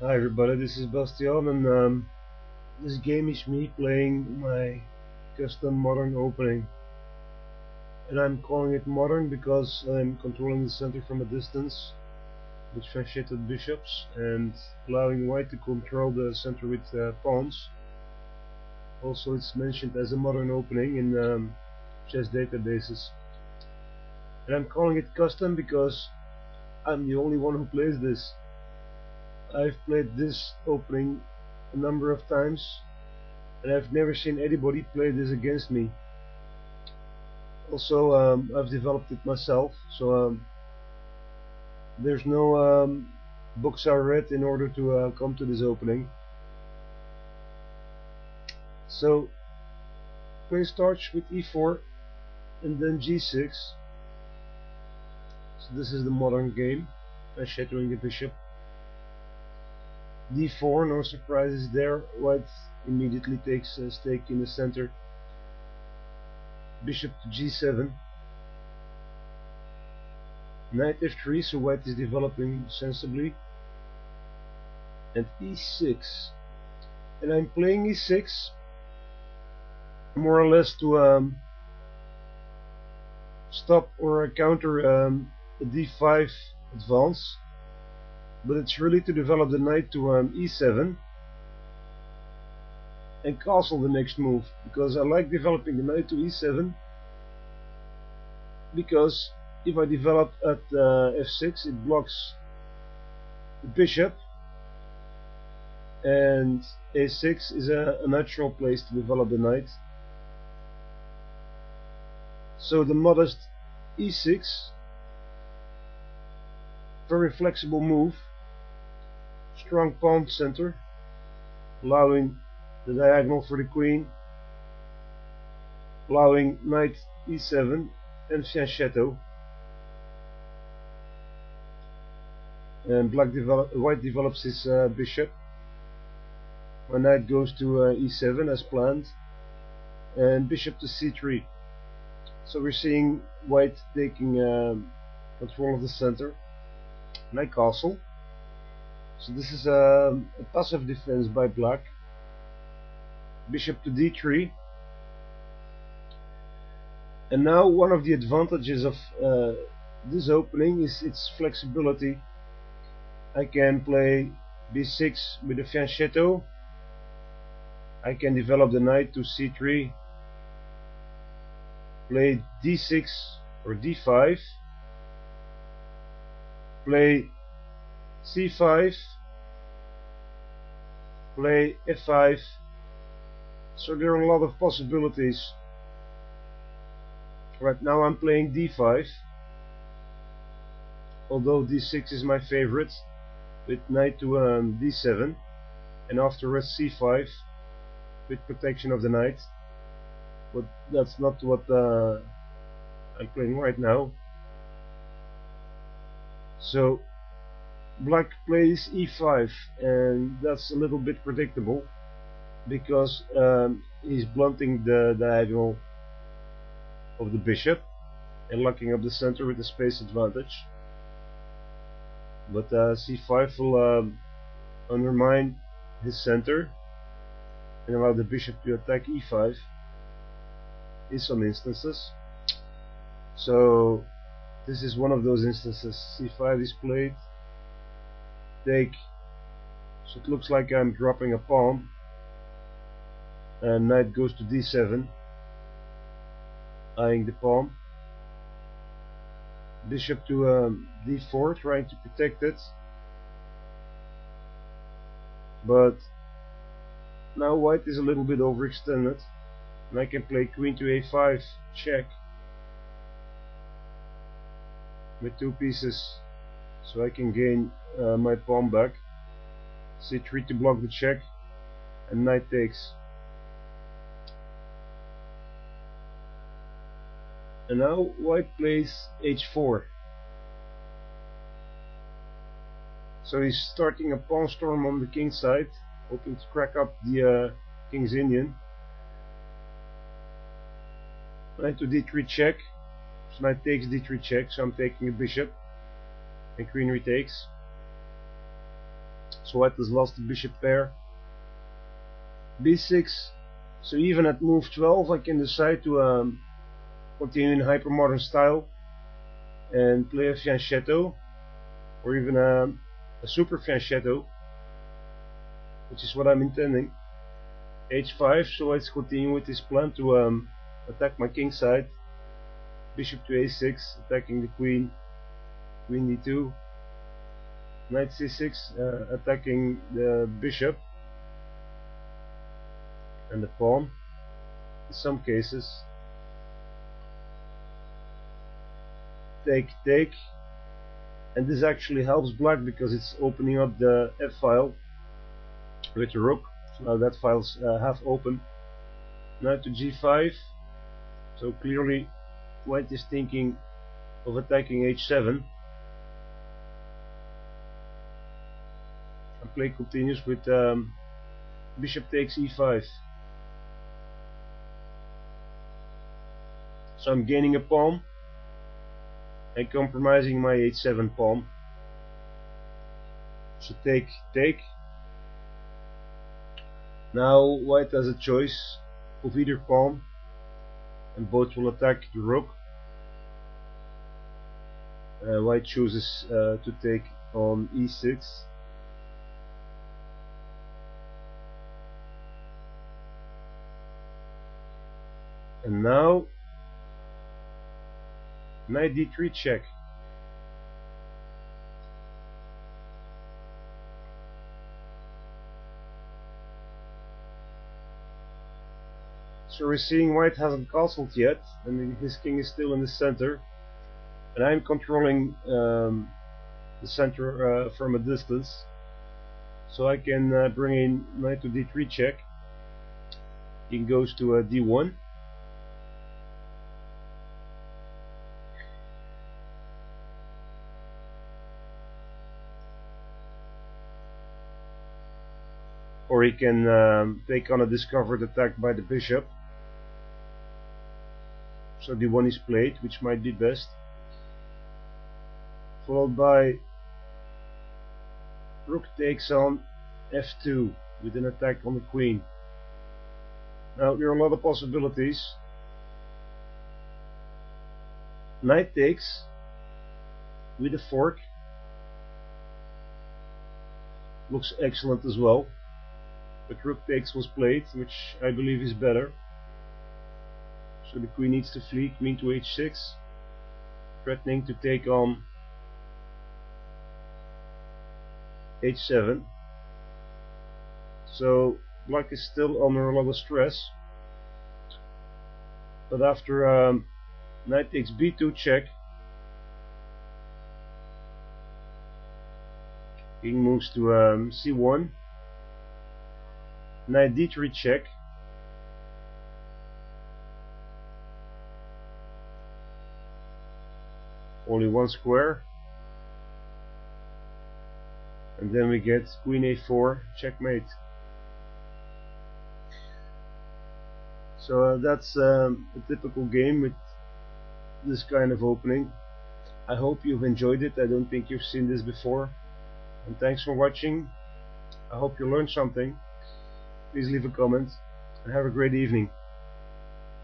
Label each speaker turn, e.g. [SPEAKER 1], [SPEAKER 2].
[SPEAKER 1] Hi everybody, this is Bastiaan, and this game is me playing my custom modern opening. And I'm calling it modern because I'm controlling the center from a distance with faceted bishops and allowing white to control the center with pawns. Also, it's mentioned as a modern opening in chess databases. And I'm calling it custom because I'm the only one who plays this. I've played this opening a number of times, and I've never seen anybody play this against me. Also, I've developed it myself, so there's no books I read in order to come to this opening. So, play starts with e4 and then g6. So this is the modern game, shattering the bishop. d4, no surprises there. White immediately takes a stake in the center. Bishop to g7. Knight f3, so white is developing sensibly. And e6. And I'm playing e6 more or less to stop or counter a d5 advance. But it's really to develop the knight to e7 and castle the next move, because I like developing the knight to e7, because if I develop at f6 it blocks the bishop, and a6 is a natural place to develop the knight. So the modest e6, very flexible move, strong pawn center, allowing the diagonal for the queen, allowing knight e7 and fianchetto. And white develops his bishop. My knight goes to e7 as planned, and bishop to c3. So we're seeing white taking control of the center. And I castle. So this is a passive defense by black. Bishop to d3. And now one of the advantages of this opening is its flexibility. I can play b6 with a fianchetto. I can develop the knight to c3, play d6 or d5, play c5, play f5. So there are a lot of possibilities. Right now I'm playing d5, although d6 is my favorite, with knight to d7, and afterwards c5 with protection of the knight. But that's not what I'm playing right now. So black plays e5, and that's a little bit predictable, because he's blunting the diagonal of the bishop and locking up the center with the space advantage. But c5 will undermine his center and allow the bishop to attack e5 in some instances. So this is one of those instances. c5 is played, take, so it looks like I'm dropping a pawn, and knight goes to d7, eyeing the pawn. Bishop to d4, trying to protect it, but now white is a little bit overextended, and I can play queen to a5 check with two pieces, so I can gain my pawn back. c3 to block the check, and knight takes. And now white plays h4. So he's starting a pawn storm on the king's side, hoping to crack up the king's Indian. Knight to d3 check. So knight takes d3 check, so I'm taking a bishop, and queen retakes. so white has lost the bishop pair. b6, so even at move 12 I can decide to continue in hypermodern style and play a fianchetto, or even a super fianchetto, which is what I'm intending. h5, so let's continue with this plan to attack my king side. Bishop to a6, attacking the queen. Queen d2. Knight c6, attacking the bishop and the pawn in some cases. Take, take, and this actually helps black because it's opening up the f file with the rook. So now that file's half open. Now to g5, so clearly white is thinking of attacking h7. And play continues with bishop takes e5. So I'm gaining a pawn and compromising my h7 pawn. So take, take. Now white has a choice of either pawn, and both will attack the rook. White chooses to take on e6. And now knight d3 check. So we're seeing white hasn't castled yet, and his king is still in the center, and I'm controlling the center from a distance, so I can bring in knight to d3 check. King goes to d1. Or he can take on a discovered attack by the bishop. So d1 is played, which might be best. Followed by rook takes on f2 with an attack on the queen. Now there are a lot of possibilities. Knight takes with a fork. Looks excellent as well. But rook takes was played, which I believe is better. So the queen needs to flee, queen to h6, threatening to take on h7. So black is still under a lot of stress. But after knight takes b2 check, king moves to c1. Knight d3 check. Only one square. And then we get queen a4 checkmate. So that's a typical game with this kind of opening. I hope you've enjoyed it. I don't think you've seen this before. And thanks for watching. I hope you learned something. Please leave a comment and have a great evening.